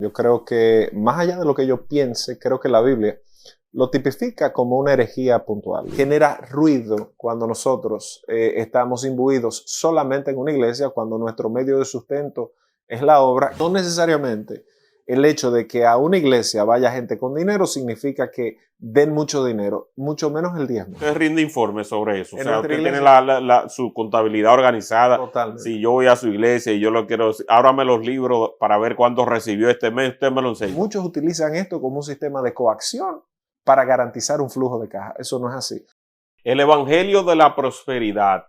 Yo creo que, más allá de lo que yo piense, creo que la Biblia lo tipifica como una herejía puntual. Genera ruido cuando nosotros estamos imbuidos solamente en una iglesia, cuando nuestro medio de sustento es la obra. No necesariamente el hecho de que a una iglesia vaya gente con dinero significa que den mucho dinero, mucho menos el diezmo. Usted rinde informes sobre eso. En O sea, nuestra usted tiene iglesia, su contabilidad organizada. totalmente. Si yo voy a su iglesia y yo lo quiero, ábrame los libros para ver cuánto recibió este mes, usted me lo enseña. Muchos utilizan esto como un sistema de coacción para garantizar un flujo de caja. Eso no es así. El evangelio de la prosperidad.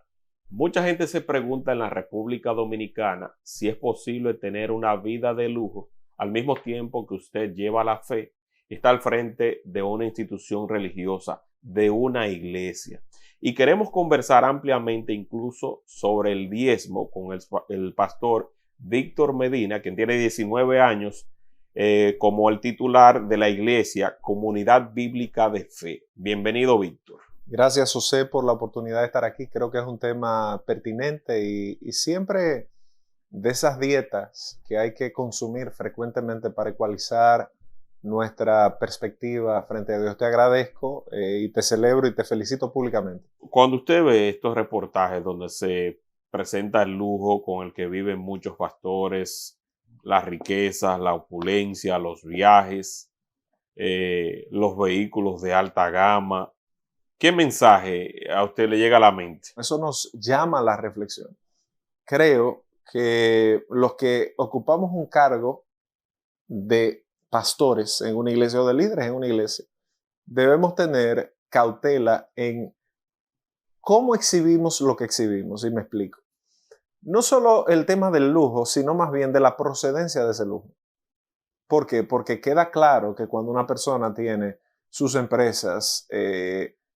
Mucha gente se pregunta en la República Dominicana si es posible tener una vida de lujo al mismo tiempo que usted lleva la fe y está al frente de una institución religiosa, de una iglesia. Y queremos conversar ampliamente incluso sobre el diezmo con el pastor Víctor Medina, quien tiene 19 años como el titular de la iglesia Comunidad Bíblica de Fe. Bienvenido, Víctor. Gracias, José, por la oportunidad de estar aquí. Creo que es un tema pertinente y siempre de esas dietas que hay que consumir frecuentemente para ecualizar nuestra perspectiva frente a Dios. Te agradezco y te celebro y te felicito públicamente. Cuando usted ve estos reportajes donde se presenta el lujo con el que viven muchos pastores, las riquezas, la opulencia, los viajes, los vehículos de alta gama, ¿qué mensaje a usted le llega a la mente? Eso nos llama a la reflexión. Creo que los que ocupamos un cargo de pastores en una iglesia o de líderes en una iglesia, debemos tener cautela en cómo exhibimos lo que exhibimos, y me explico. No solo el tema del lujo, sino más bien de la procedencia de ese lujo. ¿Por qué? Porque queda claro que cuando una persona tiene sus empresas,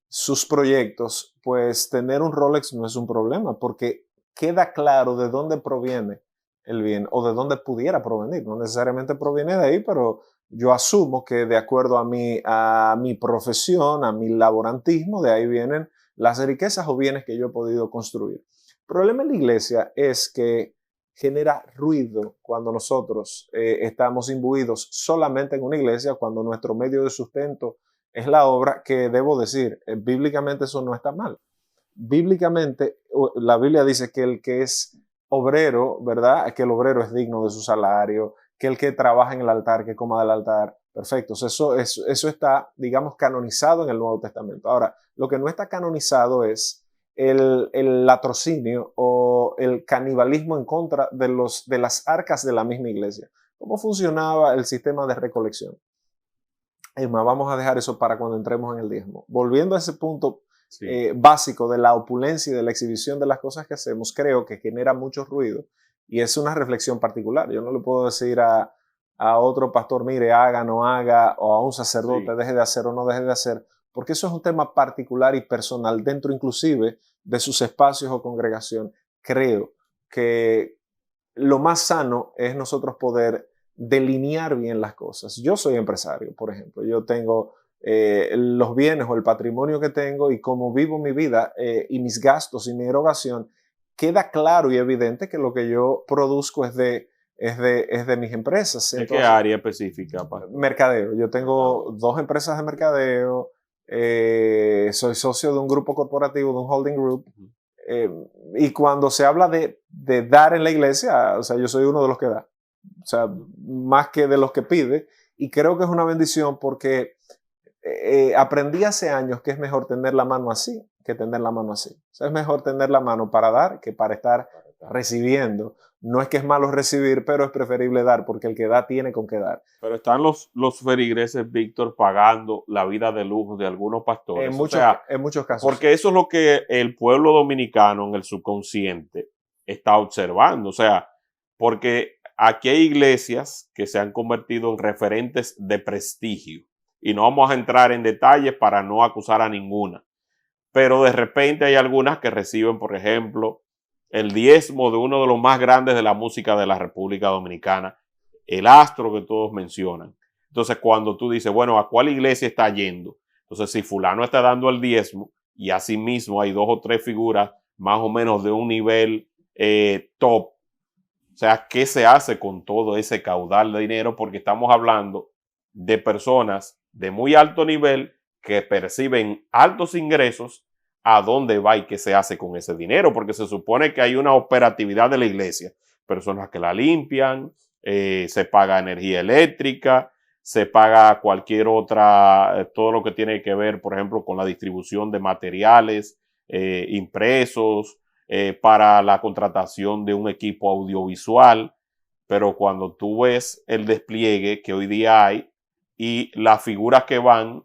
sus proyectos, pues tener un Rolex no es un problema, porque queda claro de dónde proviene el bien o de dónde pudiera provenir. No necesariamente proviene de ahí, pero yo asumo que de acuerdo a mi profesión, a mi laborantismo, de ahí vienen las riquezas o bienes que yo he podido construir. El problema en la iglesia es que genera ruido cuando nosotros estamos imbuidos solamente en una iglesia, cuando nuestro medio de sustento es la obra, que debo decir, bíblicamente eso no está mal. Bíblicamente, la Biblia dice que el que es obrero, ¿verdad? Que el obrero es digno de su salario, que el que trabaja en el altar, que coma del altar. Perfecto, eso está, digamos, canonizado en el Nuevo Testamento. Ahora, lo que no está canonizado es el latrocinio o el canibalismo en contra de las arcas de la misma iglesia. ¿Cómo funcionaba el sistema de recolección? Es más, vamos a dejar eso para cuando entremos en el diezmo. Volviendo a ese punto básico de la opulencia y de la exhibición de las cosas que hacemos, creo que genera mucho ruido y es una reflexión particular. Yo no le puedo decir a otro pastor, mire, haga, no haga, o a un sacerdote, deje de hacer o no deje de hacer, porque eso es un tema particular y personal dentro inclusive de sus espacios o congregación. Creo que lo más sano es nosotros poder delinear bien las cosas. Yo soy empresario, por ejemplo. Yo tengo los bienes o el patrimonio que tengo y cómo vivo mi vida y mis gastos y mi erogación, queda claro y evidente que lo que yo produzco es de mis empresas. ¿De qué área específica, pastor? Mercadeo. Yo tengo 2 empresas de mercadeo, soy socio de un grupo corporativo, de un holding group, y cuando se habla de dar en la iglesia, o sea, yo soy uno de los que da, o sea, más que de los que pide, y creo que es una bendición porque aprendí hace años que es mejor tener la mano así que tener la mano así. O sea, es mejor tener la mano para dar que para estar recibiendo. No es que es malo recibir, pero es preferible dar, porque el que da tiene con qué dar. Pero están los feligreses, Víctor, pagando la vida de lujo de algunos pastores. En muchos casos. Porque eso es lo que el pueblo dominicano en el subconsciente está observando. O sea, porque aquí hay iglesias que se han convertido en referentes de prestigio. Y no vamos a entrar en detalles para no acusar a ninguna. Pero de repente hay algunas que reciben, por ejemplo, el diezmo de uno de los más grandes de la música de la República Dominicana, el astro que todos mencionan. Entonces, cuando tú dices, bueno, ¿a cuál iglesia está yendo? Entonces, si fulano está dando el diezmo y asimismo hay 2 o 3 figuras más o menos de un nivel top, O sea, ¿qué se hace con todo ese caudal de dinero? Porque estamos hablando de personas de muy alto nivel que perciben altos ingresos. ¿A dónde va y qué se hace con ese dinero? Porque se supone que hay una operatividad de la iglesia. Personas que la limpian, se paga energía eléctrica, se paga cualquier otra, todo lo que tiene que ver, por ejemplo, con la distribución de materiales impresos, para la contratación de un equipo audiovisual, pero cuando tú ves el despliegue que hoy día hay y las figuras que van,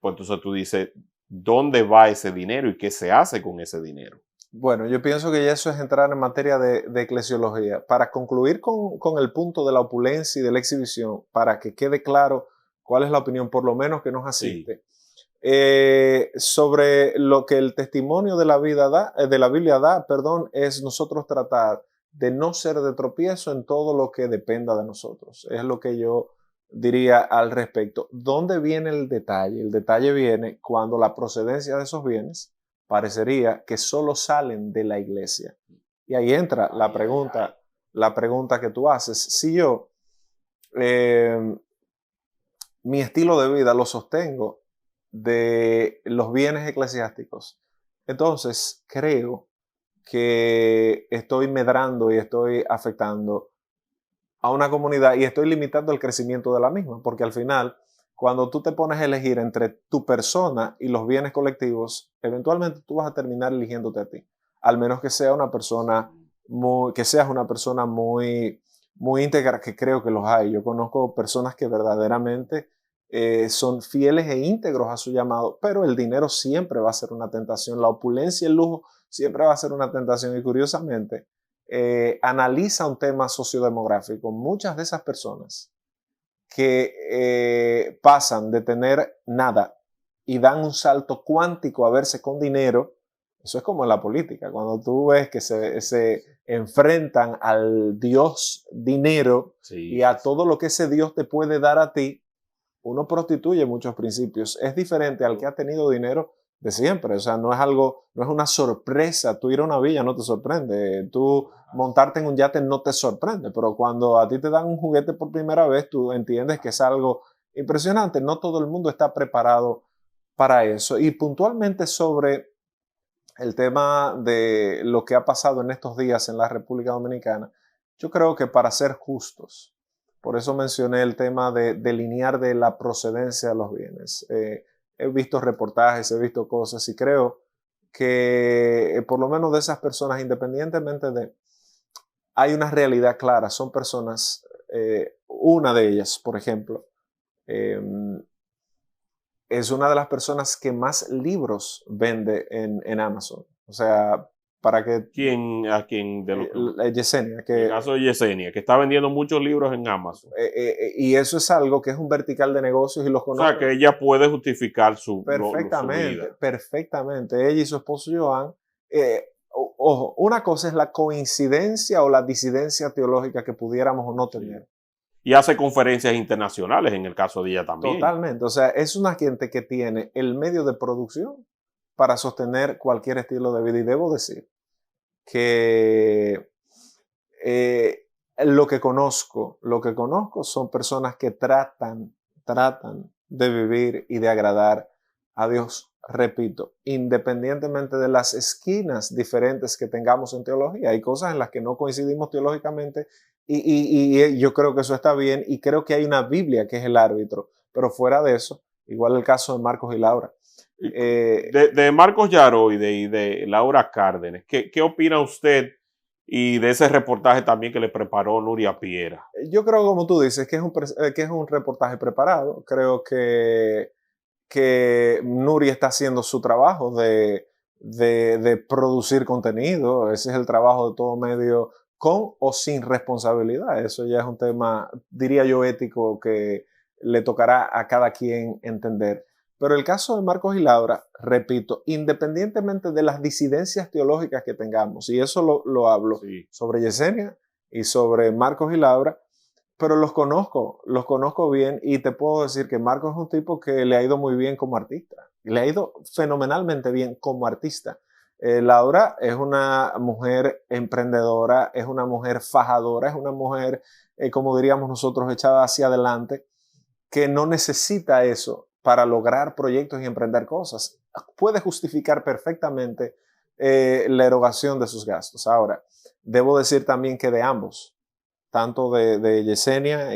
pues entonces tú dices, ¿dónde va ese dinero y qué se hace con ese dinero? Bueno, yo pienso que ya eso es entrar en materia de eclesiología. Para concluir con el punto de la opulencia y de la exhibición, para que quede claro cuál es la opinión, por lo menos que nos Sí, asiste, sobre lo que el testimonio de la vida da, de la Biblia da, perdón, es nosotros tratar de no ser de tropiezo en todo lo que dependa de nosotros. Es lo que yo diría al respecto. ¿Dónde viene el detalle? El detalle viene cuando la procedencia de esos bienes parecería que solo salen de la iglesia. Y ahí entra la pregunta que tú haces. Si yo eh, mi estilo de vida lo sostengo de los bienes eclesiásticos, entonces creo que estoy medrando y estoy afectando a una comunidad y estoy limitando el crecimiento de la misma, porque al final, cuando tú te pones a elegir entre tu persona y los bienes colectivos, eventualmente tú vas a terminar eligiéndote a ti, al menos que sea una persona que seas una persona muy íntegra, que creo que los hay. Yo conozco personas que verdaderamente son fieles e íntegros a su llamado, pero el dinero siempre va a ser una tentación, la opulencia y el lujo siempre va a ser una tentación y curiosamente analiza un tema sociodemográfico. Muchas de esas personas que pasan de tener nada y dan un salto cuántico a verse con dinero, eso es como en la política, cuando tú ves que se enfrentan al Dios dinero sí, y sí, a sí. todo lo que ese Dios te puede dar a ti, uno prostituye muchos principios. Es diferente al que ha tenido dinero de siempre. O sea, no es algo, no es una sorpresa. Tú ir a una villa no te sorprende. Tú montarte en un yate no te sorprende. Pero cuando a ti te dan un juguete por primera vez, tú entiendes que es algo impresionante. No todo el mundo está preparado para eso. Y puntualmente sobre el tema de lo que ha pasado en estos días en la República Dominicana, yo creo que para ser justos, por eso mencioné el tema de delinear de la procedencia de los bienes. He visto reportajes, he visto cosas y creo que por lo menos de esas personas, independientemente de, hay una realidad clara, son personas, una de ellas, por ejemplo, eh, es una de las personas que más libros vende en Amazon. O sea, para que ¿Quién, a quién de lo que... Yesenia, El que caso de Yesenia, que está vendiendo muchos libros en Amazon. y eso es algo que es un vertical de negocios y los O sea, que conozco ella puede justificar su perfectamente, vida. perfectamente. Ella y su esposo Joan. Ojo, una cosa es la coincidencia o la disidencia teológica que pudiéramos o no Sí. tener. Y hace conferencias internacionales en el caso de ella también. Totalmente. O sea, es una gente que tiene el medio de producción para sostener cualquier estilo de vida. Y debo decir que eh, lo que conozco son personas que tratan de vivir y de agradar a Dios, repito, independientemente de las esquinas diferentes que tengamos en teología. Hay cosas en las que no coincidimos teológicamente y yo creo que eso está bien y creo que hay una Biblia que es el árbitro, pero fuera de eso, igual el caso de Marcos y Laura. De Marcos Yaro y de Laura Cárdenas, ¿qué opina usted? Y de ese reportaje también que le preparó Nuria Piera. Yo creo, como tú dices, que es un reportaje preparado. Creo que Nuri está haciendo su trabajo de producir contenido. Ese es el trabajo de todo medio, con o sin responsabilidad. Eso ya es un tema, diría yo, ético que le tocará a cada quien entender. Pero el caso de Marcos y Laura, repito, independientemente de las disidencias teológicas que tengamos, y eso lo hablo Sí. sobre Yesenia y sobre Marcos y Laura, pero los conozco bien y te puedo decir que Marcos es un tipo que le ha ido muy bien como artista, le ha ido fenomenalmente bien como artista. Laura es una mujer emprendedora, es una mujer fajadora, es una mujer, como diríamos nosotros, echada hacia adelante, que no necesita eso para lograr proyectos y emprender cosas. Puede justificar perfectamente la erogación de sus gastos. Ahora, debo decir también que de ambos, tanto de Yesenia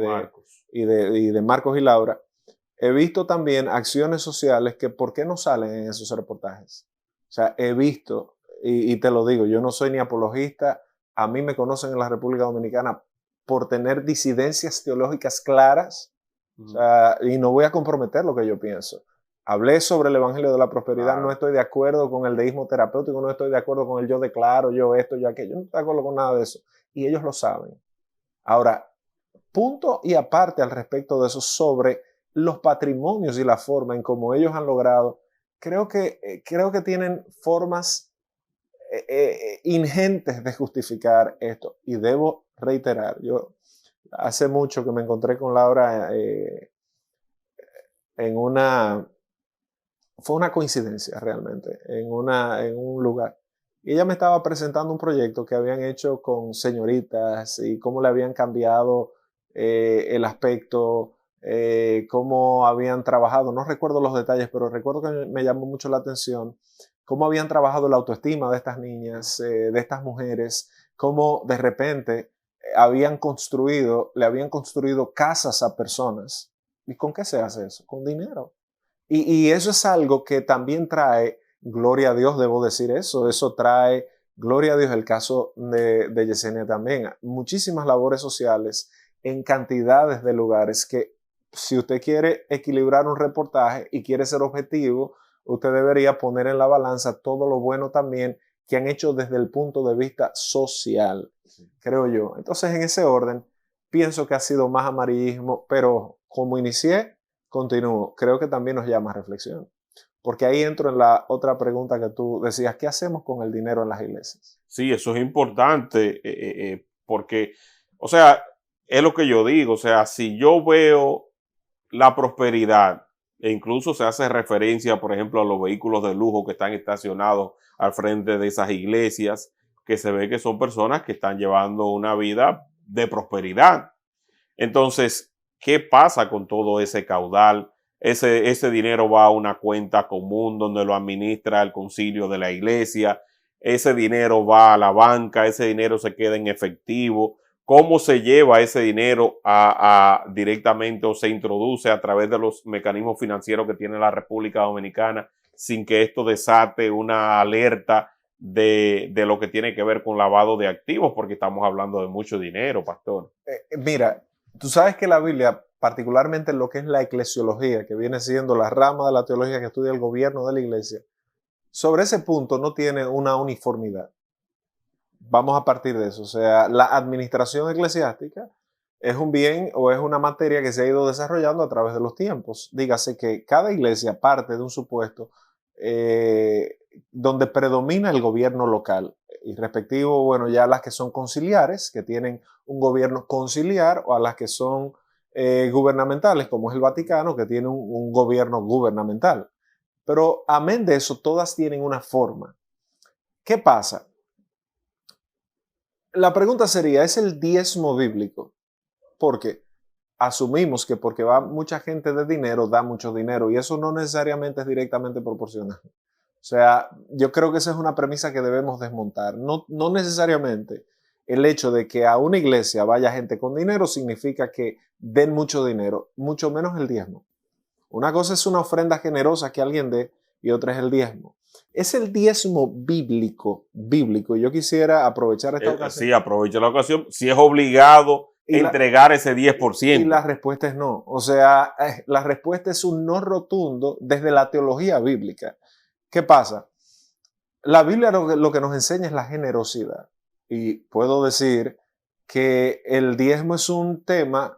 Marcos. y de Marcos y Laura, he visto también acciones sociales que ¿por qué no salen en esos reportajes? O sea, he visto, y te lo digo, yo no soy ni apologista, a mí me conocen en la República Dominicana por tener disidencias teológicas claras, o sea, y no voy a comprometer lo que yo pienso. Hablé sobre el Evangelio de la Prosperidad, Claro. no estoy de acuerdo con el deísmo terapéutico, no estoy de acuerdo con el yo declaro, yo esto, yo aquello, no estoy de acuerdo con nada de eso. Y ellos lo saben. Ahora, punto y aparte al respecto de eso sobre los patrimonios y la forma en cómo ellos han logrado, creo que tienen formas ingentes de justificar esto. Y debo reiterar, yo hace mucho que me encontré con Laura en fue una coincidencia realmente, en un lugar. Y ella me estaba presentando un proyecto que habían hecho con señoritas y cómo le habían cambiado el aspecto, cómo habían trabajado, no recuerdo los detalles, pero recuerdo que me llamó mucho la atención cómo habían trabajado la autoestima de estas niñas, de estas mujeres, cómo de repente le habían construido casas a personas. ¿Y con qué se hace eso? Con dinero. Y eso es algo que también trae, gloria a Dios, debo decir eso trae, gloria a Dios, el caso de Yesenia también, muchísimas labores sociales en cantidades de lugares que si usted quiere equilibrar un reportaje y quiere ser objetivo, usted debería poner en la balanza todo lo bueno también que han hecho desde el punto de vista social, creo yo. Entonces, en ese orden, pienso que ha sido más amarillismo, pero como inicié, continúo. Creo que también nos llama a reflexión. Porque ahí entro en la otra pregunta que tú decías, ¿qué hacemos con el dinero en las iglesias? Sí, eso es importante porque, o sea, es lo que yo digo, o sea, si yo veo la prosperidad, e incluso se hace referencia, por ejemplo, a los vehículos de lujo que están estacionados al frente de esas iglesias, que se ve que son personas que están llevando una vida de prosperidad. Entonces, ¿qué pasa con todo ese caudal? Ese dinero va a una cuenta común donde lo administra el concilio de la iglesia. Ese dinero va a la banca, ese dinero se queda en efectivo. ¿Cómo se lleva ese dinero directamente o se introduce a través de los mecanismos financieros que tiene la República Dominicana sin que esto desate una alerta de lo que tiene que ver con lavado de activos? Porque estamos hablando de mucho dinero, pastor. Mira, tú sabes que la Biblia, particularmente en lo que es la eclesiología, que viene siendo la rama de la teología que estudia el gobierno de la iglesia, sobre ese punto no tiene una uniformidad. Vamos a partir de eso. O sea, la administración eclesiástica es un bien o es una materia que se ha ido desarrollando a través de los tiempos. Dígase que cada iglesia parte de un supuesto donde predomina el gobierno local y respectivo, bueno, ya las que son conciliares, que tienen un gobierno conciliar, o a las que son gubernamentales, como es el Vaticano, que tiene un gobierno gubernamental. Pero amén de eso, todas tienen una forma. ¿Qué pasa? La pregunta sería, ¿es el diezmo bíblico? Porque asumimos que porque va mucha gente de dinero, da mucho dinero, y eso no necesariamente es directamente proporcional. O sea, yo creo que esa es una premisa que debemos desmontar. No necesariamente el hecho de que a una iglesia vaya gente con dinero significa que den mucho dinero, mucho menos el diezmo. Una cosa es una ofrenda generosa que alguien dé y otra es el diezmo. Es el diezmo bíblico. Y yo quisiera aprovechar esta ocasión. Sí, aprovecha la ocasión. Si es obligado entregar ese 10%. Y la respuesta es no. O sea, la respuesta es un no rotundo desde la teología bíblica. ¿Qué pasa? La Biblia lo que nos enseña es la generosidad. Y puedo decir que el diezmo es un tema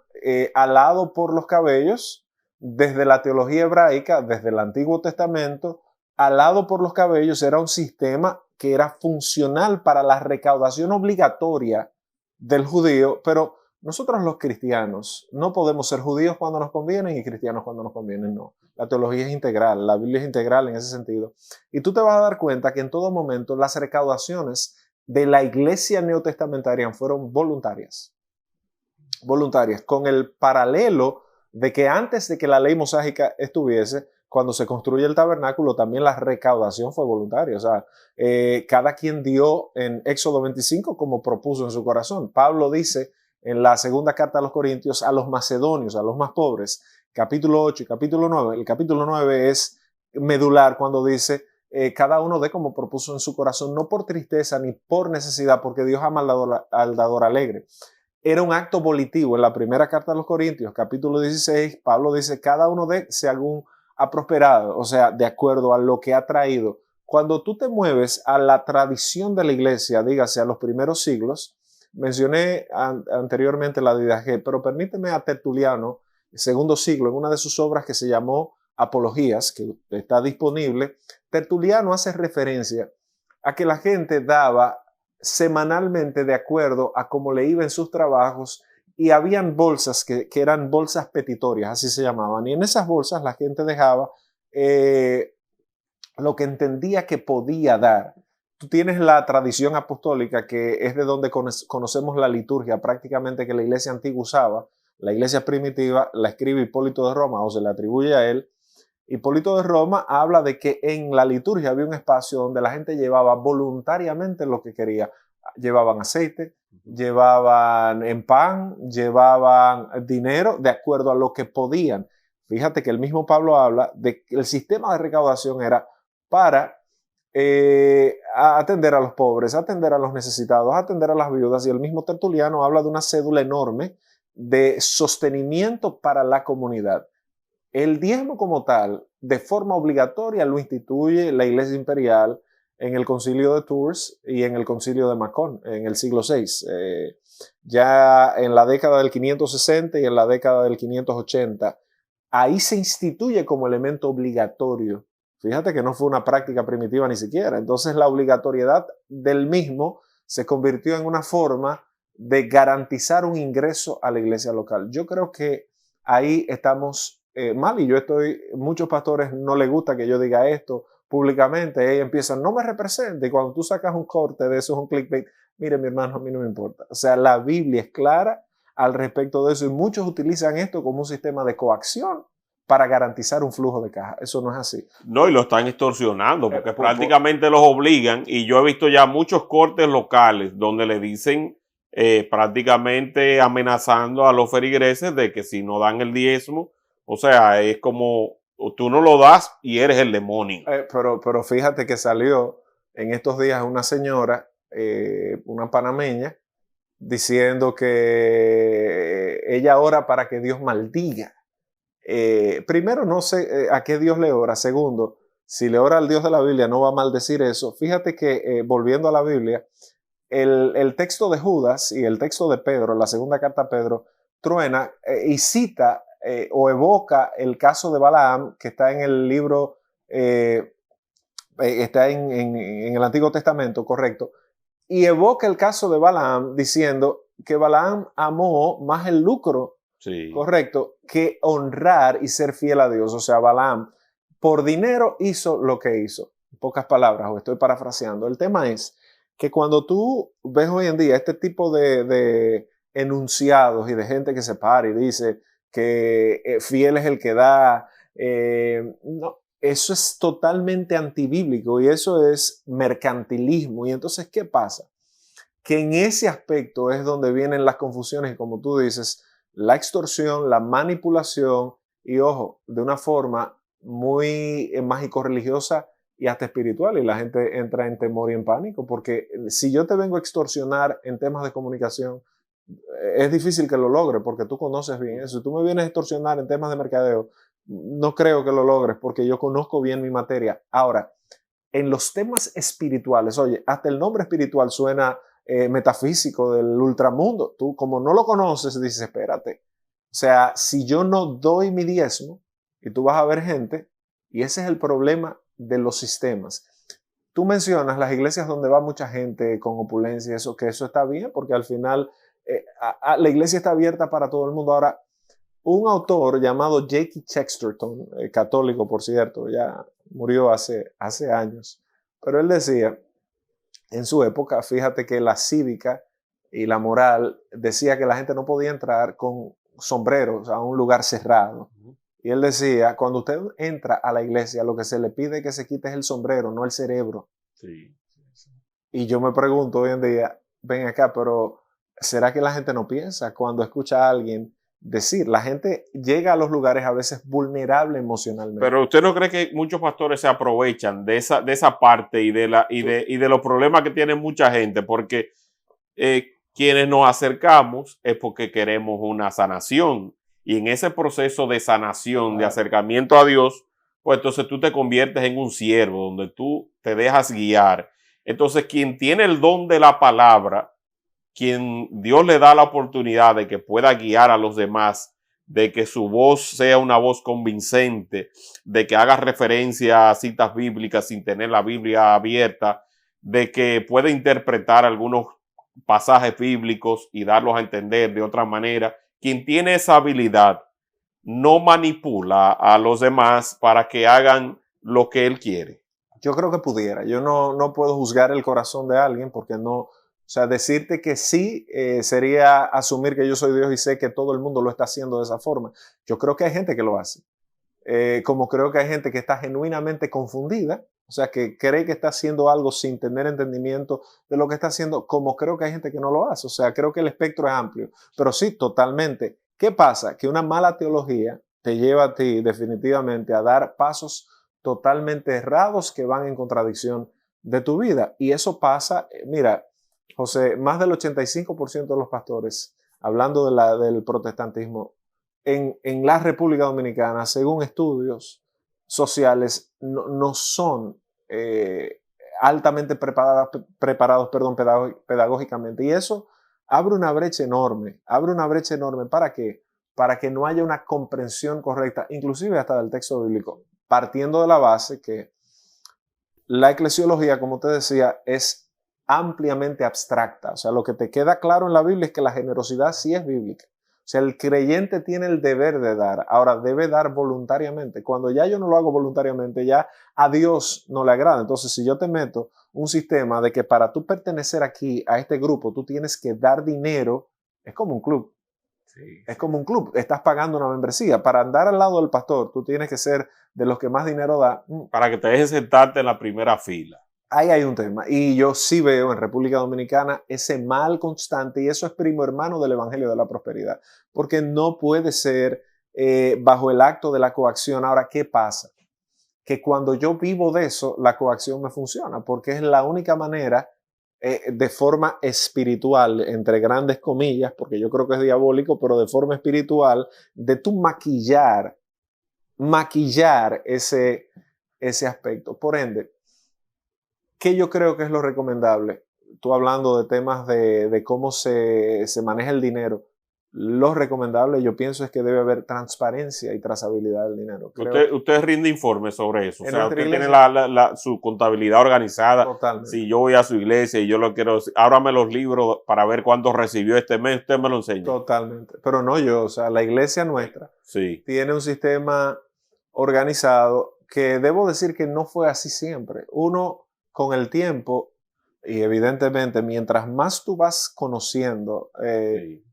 alado por los cabellos desde la teología hebraica, desde el Antiguo Testamento, alado por los cabellos, era un sistema que era funcional para la recaudación obligatoria del judío, pero nosotros los cristianos no podemos ser judíos cuando nos convienen y cristianos cuando nos convienen, no. La teología es integral, la Biblia es integral en ese sentido. Y tú te vas a dar cuenta que en todo momento las recaudaciones de la iglesia neotestamentaria fueron voluntarias. Voluntarias, con el paralelo de que antes de que la ley mosáica estuviese, cuando se construye el tabernáculo, también la recaudación fue voluntaria. O sea, cada quien dio en Éxodo 25 como propuso en su corazón. Pablo dice en la segunda carta a los Corintios a los macedonios, a los más pobres, capítulo 8 y capítulo 9. El capítulo 9 es medular cuando dice cada uno dé como propuso en su corazón, no por tristeza ni por necesidad, porque Dios ama al dador alegre. Era un acto volitivo. En la primera carta a los Corintios, capítulo 16, Pablo dice, cada uno dé según ha prosperado, o sea, de acuerdo a lo que ha traído. Cuando tú te mueves a la tradición de la iglesia, dígase a los primeros siglos, mencioné anteriormente la Didache, pero permíteme a Tertuliano, segundo siglo, en una de sus obras que se llamó Apologías, que está disponible, Tertuliano hace referencia a que la gente daba semanalmente de acuerdo a cómo le iba en sus trabajos y habían bolsas que eran bolsas petitorias, así se llamaban, y en esas bolsas la gente dejaba lo que entendía que podía dar. Tú tienes la tradición apostólica, que es de donde conocemos la liturgia prácticamente que la iglesia antigua usaba. La iglesia primitiva la escribe Hipólito de Roma, o se le atribuye a él. Hipólito de Roma habla de que en la liturgia había un espacio donde la gente llevaba voluntariamente lo que quería. Llevaban aceite, llevaban en pan, llevaban dinero de acuerdo a lo que podían. Fíjate que el mismo Pablo habla de que el sistema de recaudación era para atender a los pobres, atender a los necesitados, atender a las viudas, y el mismo Tertuliano habla de una cédula enorme de sostenimiento para la comunidad. El diezmo como tal, de forma obligatoria, lo instituye la Iglesia Imperial en el Concilio de Tours y en el Concilio de Macón en el siglo VI. Ya en la década del 560 y en la década del 580, ahí se instituye como elemento obligatorio. Fíjate que no fue una práctica primitiva ni siquiera. Entonces la obligatoriedad del mismo se convirtió en una forma de garantizar un ingreso a la iglesia local. Yo creo que ahí estamos mal, y muchos pastores no les gusta que yo diga esto públicamente, ellos empiezan, no me represente, y cuando tú sacas un corte de eso, es un clickbait. Mire, mi hermano, a mí no me importa. O sea, la Biblia es clara al respecto de eso, y muchos utilizan esto como un sistema de coacción para garantizar un flujo de caja. Eso no es así. No, y lo están extorsionando porque prácticamente los obligan, y yo he visto ya muchos cortes locales donde le dicen prácticamente amenazando a los feligreses de que si no dan el diezmo, o sea, es como tú no lo das y eres el demonio. Pero fíjate que salió en estos días una señora, una panameña, diciendo que ella ora para que Dios maldiga. Primero, no sé a qué Dios le ora. Segundo, si le ora al Dios de la Biblia, no va a maldecir eso. Fíjate que, volviendo a la Biblia, el texto de Judas y el texto de Pedro, la segunda carta a Pedro, truena y cita o evoca el caso de Balaam, que está en el libro, está en el Antiguo Testamento, correcto, y evoca el caso de Balaam diciendo que Balaam amó más el lucro, sí, correcto, que honrar y ser fiel a Dios. O sea, Balaam por dinero hizo lo que hizo. En pocas palabras, o estoy parafraseando. El tema es que cuando tú ves hoy en día este tipo de enunciados y de gente que se para y dice que fiel es el que da, no, eso es totalmente antibíblico y eso es mercantilismo. Y entonces, ¿qué pasa? Que en ese aspecto es donde vienen las confusiones y, como tú dices, la extorsión, la manipulación y, ojo, de una forma muy mágico-religiosa y hasta espiritual, y la gente entra en temor y en pánico, porque si yo te vengo a extorsionar en temas de comunicación, es difícil que lo logre porque tú conoces bien eso. Si tú me vienes a extorsionar en temas de mercadeo, no creo que lo logres porque yo conozco bien mi materia. Ahora, en los temas espirituales, oye, hasta el nombre espiritual suena metafísico del ultramundo. Tú, como no lo conoces, dices, espérate. O sea, si yo no doy mi diezmo, y tú vas a ver gente, y ese es el problema de los sistemas. Tú mencionas las iglesias donde va mucha gente con opulencia, eso, que eso está bien, porque al final La iglesia está abierta para todo el mundo. Ahora, un autor llamado J.K. Chesterton, católico por cierto, ya murió hace años, pero él decía, en su época, fíjate que la cívica y la moral decía que la gente no podía entrar con sombreros a un lugar cerrado. Y él decía, cuando usted entra a la iglesia, lo que se le pide que se quite es el sombrero, no el cerebro. Sí. Y yo me pregunto hoy en día, ven acá, pero ¿será que la gente no piensa cuando escucha a alguien decir? La gente llega a los lugares a veces vulnerable emocionalmente. Pero ¿usted no cree que muchos pastores se aprovechan de esa parte y de los problemas que tiene mucha gente? Porque quienes nos acercamos es porque queremos una sanación. Y en ese proceso de sanación, de acercamiento a Dios, pues entonces tú te conviertes en un siervo, donde tú te dejas guiar. Entonces, quien tiene el don de la palabra, quien Dios le da la oportunidad de que pueda guiar a los demás, de que su voz sea una voz convincente, de que haga referencia a citas bíblicas sin tener la Biblia abierta, de que pueda interpretar algunos pasajes bíblicos y darlos a entender de otra manera. Quien tiene esa habilidad no manipula a los demás para que hagan lo que él quiere. Yo creo que pudiera. Yo no puedo juzgar el corazón de alguien porque no, o sea, decirte que sí sería asumir que yo soy Dios y sé que todo el mundo lo está haciendo de esa forma. Yo creo que hay gente que lo hace. Como creo que hay gente que está genuinamente confundida, o sea, que cree que está haciendo algo sin tener entendimiento de lo que está haciendo, como creo que hay gente que no lo hace. O sea, creo que el espectro es amplio. Pero sí, totalmente. ¿Qué pasa? Que una mala teología te lleva a ti definitivamente a dar pasos totalmente errados que van en contradicción de tu vida. Y eso pasa, mira, José, más del 85% de los pastores, hablando del protestantismo, en la República Dominicana, según estudios sociales, no son altamente preparados pedagógicamente. Y eso abre una brecha enorme. ¿Para qué? Para que no haya una comprensión correcta, inclusive hasta del texto bíblico, partiendo de la base que la eclesiología, como te decía, es ampliamente abstracta. O sea, lo que te queda claro en la Biblia es que la generosidad sí es bíblica. O sea, el creyente tiene el deber de dar. Ahora, debe dar voluntariamente. Cuando ya yo no lo hago voluntariamente, ya a Dios no le agrada. Entonces, si yo te meto un sistema de que para tú pertenecer aquí a este grupo, tú tienes que dar dinero, es como un club. Sí. Es como un club. Estás pagando una membresía. Para andar al lado del pastor, tú tienes que ser de los que más dinero da. Para que te dejes sentarte en la primera fila. Ahí hay un tema. Y yo sí veo en República Dominicana ese mal constante, y eso es primo hermano del Evangelio de la Prosperidad, porque no puede ser bajo el acto de la coacción. Ahora, ¿qué pasa? Que cuando yo vivo de eso, la coacción me funciona, porque es la única manera de forma espiritual, entre grandes comillas, porque yo creo que es diabólico, pero de forma espiritual, de tú maquillar ese aspecto. Por ende, ¿qué yo creo que es lo recomendable? Tú hablando de temas de cómo se maneja el dinero. Lo recomendable, yo pienso, es que debe haber transparencia y trazabilidad del dinero. Usted rinde informes sobre eso. O sea, usted iglesia, tiene su contabilidad organizada. Totalmente. Si yo voy a su iglesia y yo lo quiero, ábrame los libros para ver cuánto recibió este mes, usted me lo enseña. Totalmente. Pero no yo, o sea, la iglesia nuestra tiene un sistema organizado que debo decir que no fue así siempre. Uno, con el tiempo, y evidentemente mientras más tú vas conociendo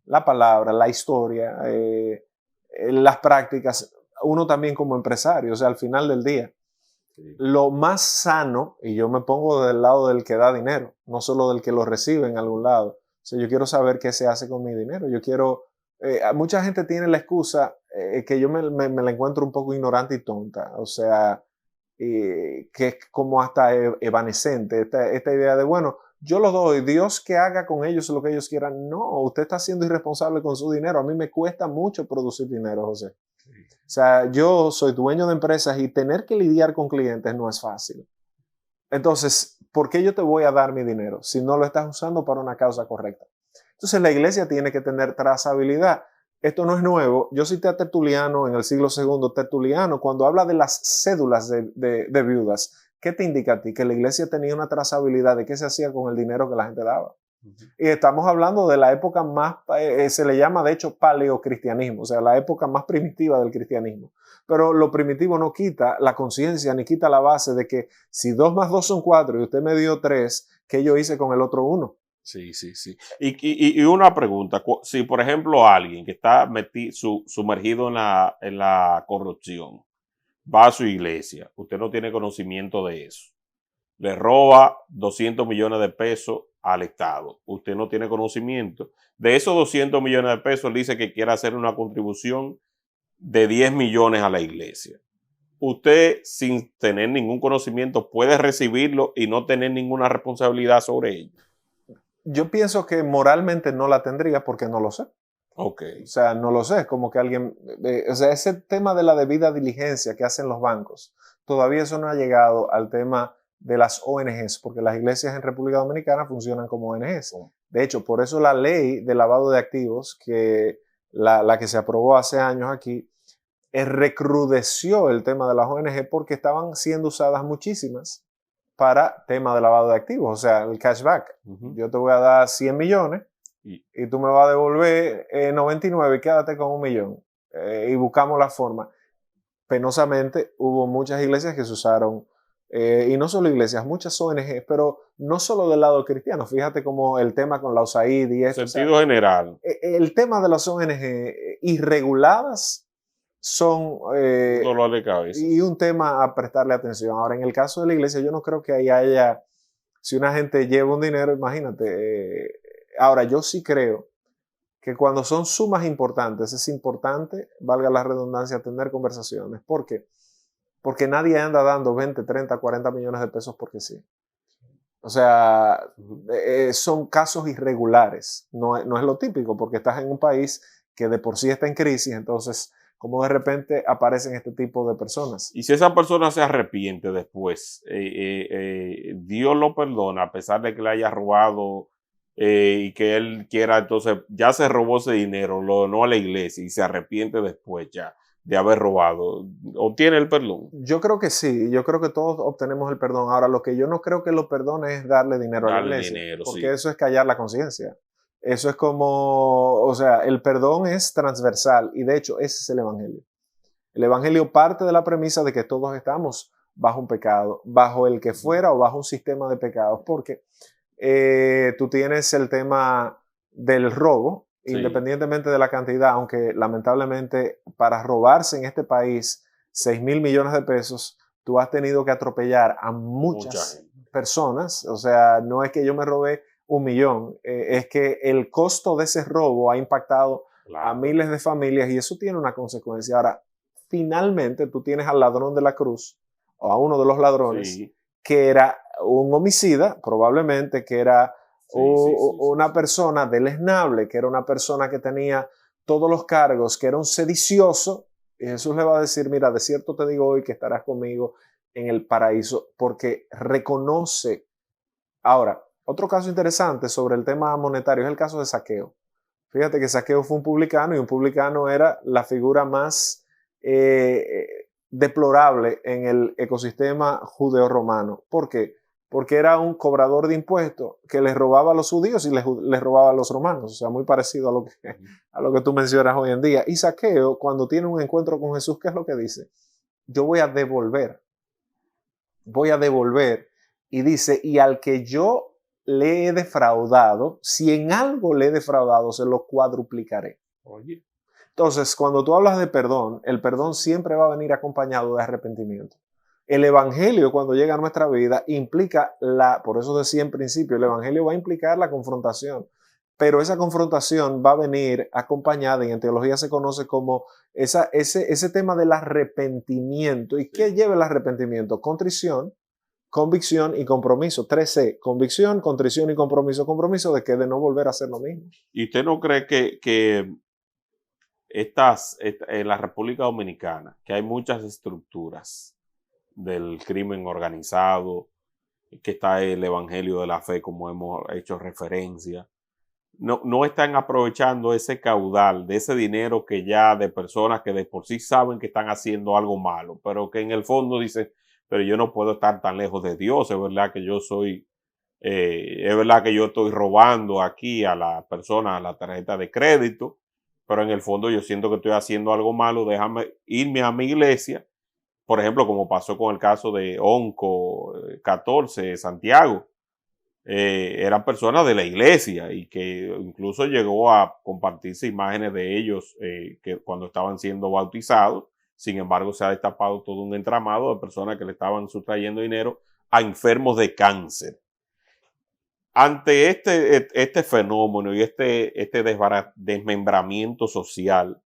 la palabra, la historia, las prácticas, uno también como empresario, o sea, al final del día, lo más sano, y yo me pongo del lado del que da dinero, no solo del que lo recibe en algún lado. O sea, yo quiero saber qué se hace con mi dinero. Yo quiero, mucha gente tiene la excusa que yo me la encuentro un poco ignorante y tonta. O sea, que es como hasta evanescente, esta idea de, bueno, yo lo doy, Dios que haga con ellos lo que ellos quieran. No, usted está siendo irresponsable con su dinero. A mí me cuesta mucho producir dinero, José. O sea, yo soy dueño de empresas y tener que lidiar con clientes no es fácil. Entonces, ¿por qué yo te voy a dar mi dinero si no lo estás usando para una causa correcta? Entonces, la iglesia tiene que tener trazabilidad. Esto no es nuevo. Yo cité a Tertuliano en el siglo II. Tertuliano, cuando habla de las cédulas de viudas, ¿qué te indica a ti? Que la iglesia tenía una trazabilidad de qué se hacía con el dinero que la gente daba. Ujú. Y estamos hablando de la época más, se le llama de hecho paleocristianismo, o sea, la época más primitiva del cristianismo. Pero lo primitivo no quita la conciencia ni quita la base de que si 2 más 2 son 4 y usted me dio 3, ¿qué yo hice con el otro uno? Sí, sí, sí. Y una pregunta, si por ejemplo alguien que está sumergido en la corrupción va a su iglesia, usted no tiene conocimiento de eso, le roba 200 millones de pesos al Estado, usted no tiene conocimiento de esos 200 millones de pesos, él dice que quiere hacer una contribución de 10 millones a la iglesia. Usted, sin tener ningún conocimiento, puede recibirlo y no tener ninguna responsabilidad sobre ello. Yo pienso que moralmente no la tendría porque no lo sé. Ok. O sea, no lo sé, es como que alguien, o sea, ese tema de la debida diligencia que hacen los bancos, todavía eso no ha llegado al tema de las ONGs, porque las iglesias en República Dominicana funcionan como ONGs. De hecho, por eso la ley de lavado de activos, que la que se aprobó hace años aquí, recrudeció el tema de las ONG porque estaban siendo usadas muchísimas para tema de lavado de activos, o sea, el cashback. Ujú. Yo te voy a dar 100 millones y tú me vas a devolver 99 y quédate con 1 millón. Y buscamos la forma. Penosamente, hubo muchas iglesias que se usaron, y no solo iglesias, muchas ONG, pero no solo del lado cristiano. Fíjate como el tema con la USAID y esto. O sea, Sentido general. el tema de las ONG irreguladas son Un dolor de cabeza. y un tema a prestarle atención. Ahora, en el caso de la iglesia, yo no creo que ahí haya, si una gente lleva un dinero, imagínate. Ahora, yo sí creo que cuando son sumas importantes, es importante, valga la redundancia, tener conversaciones. ¿Por qué? Porque nadie anda dando 20, 30, 40 millones de pesos porque sí. O sea, son casos irregulares, no es lo típico, porque estás en un país que de por sí está en crisis, entonces, como de repente aparecen este tipo de personas. Y si esa persona se arrepiente después, Dios lo perdona a pesar de que le haya robado y que él quiera, entonces ya se robó ese dinero, lo donó a la iglesia y se arrepiente después ya de haber robado, obtiene el perdón, Yo creo que sí, yo creo que todos obtenemos el perdón. Ahora, lo que yo no creo que lo perdone es darle dinero a la darle iglesia, dinero, porque sí. eso es callar la conciencia. Eso es como, o sea, el perdón es transversal y de hecho ese es el evangelio. El evangelio parte de la premisa de que todos estamos bajo un pecado, bajo el que fuera o bajo un sistema de pecados, porque tú tienes el tema del robo, Sí, independientemente de la cantidad, aunque lamentablemente para robarse en este país 6,000 millones de pesos, tú has tenido que atropellar a mucha muchas gente. personas. O sea, no es que yo me robé 1 millón, es que el costo de ese robo ha impactado a Claro, miles de familias y eso tiene una consecuencia. Ahora, finalmente tú tienes al ladrón de la cruz o a uno de los ladrones sí, que era un homicida, probablemente, que era sí, sí, sí, sí, una sí. persona deleznable, que era una persona que tenía todos los cargos, que era un sedicioso, y Jesús le va a decir, mira, de cierto te digo hoy que estarás conmigo en el paraíso, porque reconoce. Ahora, otro caso interesante sobre el tema monetario es el caso de Saqueo. Fíjate que Saqueo fue un publicano y un publicano era la figura más deplorable en el ecosistema judeo-romano. ¿Por qué? Porque era un cobrador de impuestos que les robaba a los judíos y les robaba a los romanos. O sea, muy parecido a lo que tú mencionas hoy en día. Y Saqueo, cuando tiene un encuentro con Jesús, ¿qué es lo que dice? Yo voy a devolver. Y dice, y al que yo le he defraudado, si en algo le he defraudado, se lo cuadruplicaré. Oye, Entonces, cuando tú hablas de perdón, el perdón siempre va a venir acompañado de arrepentimiento. El evangelio, cuando llega a nuestra vida, implica por eso decía en principio, el evangelio va a implicar la confrontación, pero esa confrontación va a venir acompañada, y en teología se conoce como ese tema del arrepentimiento. ¿Y qué sí. lleva el arrepentimiento? Contrición, convicción y compromiso. 3C, convicción, contrición y compromiso. Compromiso de que de no volver a hacer lo mismo. ¿Y usted no cree que en la República Dominicana, que hay muchas estructuras del crimen organizado, que está el Evangelio de la Fe, como hemos hecho referencia, no están aprovechando ese caudal de ese dinero que ya de personas que de por sí saben que están haciendo algo malo, pero que en el fondo dicen, pero yo no puedo estar tan lejos de Dios, es verdad que yo soy Es verdad que yo estoy robando aquí a la persona la tarjeta de crédito, pero en el fondo yo siento que estoy haciendo algo malo, déjame irme a mi iglesia, por ejemplo, como pasó con el caso de Onco 14, Santiago. Eran personas de la iglesia y que incluso llegó a compartirse imágenes de ellos que cuando estaban siendo bautizados. Sin embargo, se ha destapado todo un entramado de personas que le estaban sustrayendo dinero a enfermos de cáncer. Ante este fenómeno y este desmembramiento social,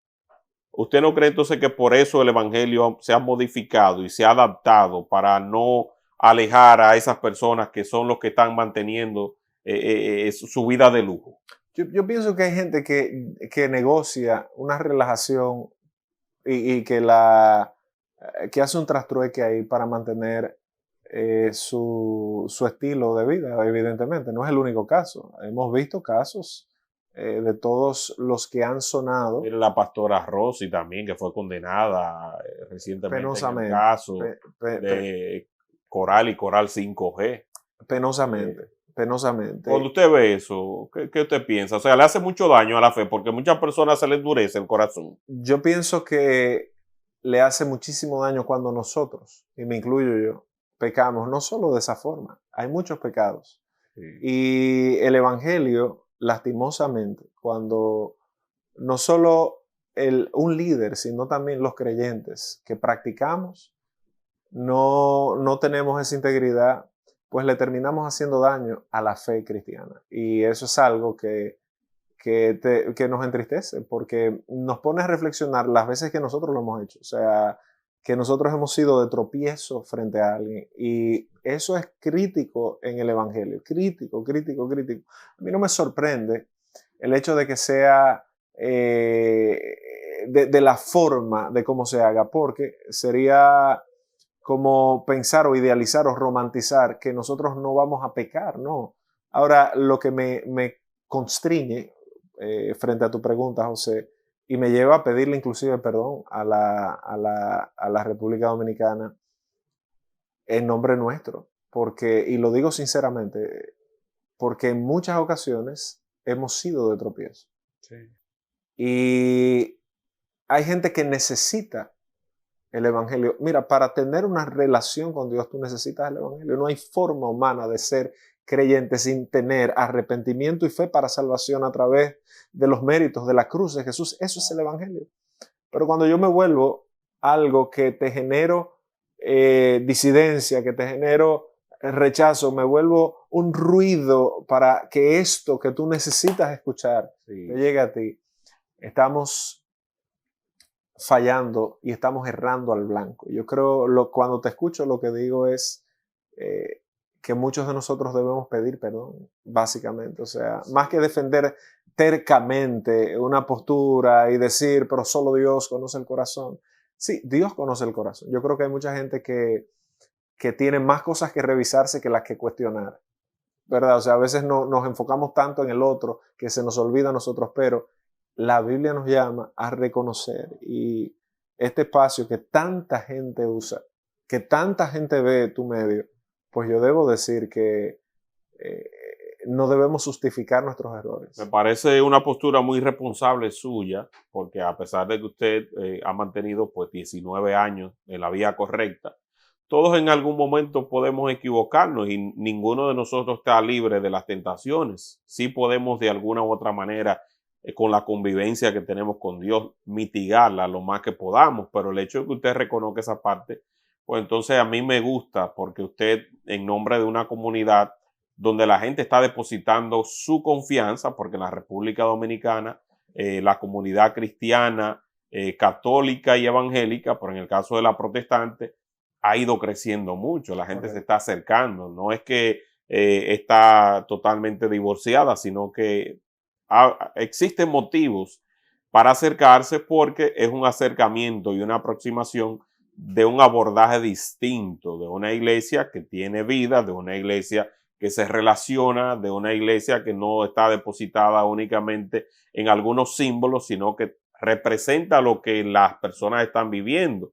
¿usted no cree entonces que por eso el evangelio se ha modificado y se ha adaptado para no alejar a esas personas que son los que están manteniendo su vida de lujo? Yo pienso que hay gente que negocia una relajación y que hace un trastrueque ahí para mantener su estilo de vida, evidentemente. No es el único caso. Hemos visto casos de todos los que han sonado Mire la pastora Rossi también, que fue condenada recientemente en el penosamente, caso de Coral y Coral 5G. penosamente, Cuando penosamente. usted ve eso, ¿qué usted piensa? O sea, le hace mucho daño a la fe porque a muchas personas se les endurece el corazón. Yo pienso que le hace muchísimo daño cuando nosotros, y me incluyo yo, pecamos, no solo de esa forma, hay muchos pecados. Sí. Y el Evangelio, lastimosamente, cuando no solo un líder, sino también los creyentes que practicamos, no tenemos esa integridad, pues le terminamos haciendo daño a la fe cristiana. Y eso es algo que nos entristece, porque nos pone a reflexionar las veces que nosotros lo hemos hecho. O sea, que nosotros hemos sido de tropiezo frente a alguien. Y eso es crítico en el Evangelio. Crítico, crítico, crítico. A mí no me sorprende el hecho de que sea de la forma de cómo se haga, porque sería como pensar o idealizar o romantizar que nosotros no vamos a pecar, no. Ahora, lo que me constriñe frente a tu pregunta, José, y me lleva a pedirle inclusive perdón a la República Dominicana en nombre nuestro, porque, y lo digo sinceramente, porque en muchas ocasiones hemos sido de tropiezo. Sí. Y hay gente que necesita el Evangelio. Mira, para tener una relación con Dios, tú necesitas el Evangelio. No hay forma humana de ser creyente sin tener arrepentimiento y fe para salvación a través de los méritos de la cruz de Jesús. Eso es el Evangelio. Pero cuando yo me vuelvo algo que te genero disidencia, que te genero rechazo, me vuelvo un ruido para que esto que tú necesitas escuchar Sí. te llegue a ti, estamos fallando y estamos errando al blanco. Yo creo, cuando te escucho, lo que digo es que muchos de nosotros debemos pedir perdón, básicamente. O sea, más que defender tercamente una postura y decir, pero solo Dios conoce el corazón. Sí, Dios conoce el corazón. Yo creo que hay mucha gente que tiene más cosas que revisarse que las que cuestionar, ¿verdad? O sea, a veces nos enfocamos tanto en el otro que se nos olvida a nosotros, pero la Biblia nos llama a reconocer, y este espacio que tanta gente usa, que tanta gente ve tu medio, pues yo debo decir que no debemos justificar nuestros errores. Me parece una postura muy responsable suya, porque a pesar de que usted ha mantenido pues 19 años en la vía correcta, todos en algún momento podemos equivocarnos y ninguno de nosotros está libre de las tentaciones. Sí podemos de alguna u otra manera, con la convivencia que tenemos con Dios, mitigarla lo más que podamos, pero el hecho de que usted reconozca esa parte, pues entonces a mí me gusta, porque usted en nombre de una comunidad donde la gente está depositando su confianza, porque en la República Dominicana la comunidad cristiana, católica y evangélica, pero en el caso de la protestante, ha ido creciendo mucho, la gente se está acercando, no es que está totalmente divorciada, sino que existen motivos para acercarse porque es un acercamiento y una aproximación de un abordaje distinto, de una iglesia que tiene vida, de una iglesia que se relaciona, de una iglesia que no está depositada únicamente en algunos símbolos, sino que representa lo que las personas están viviendo.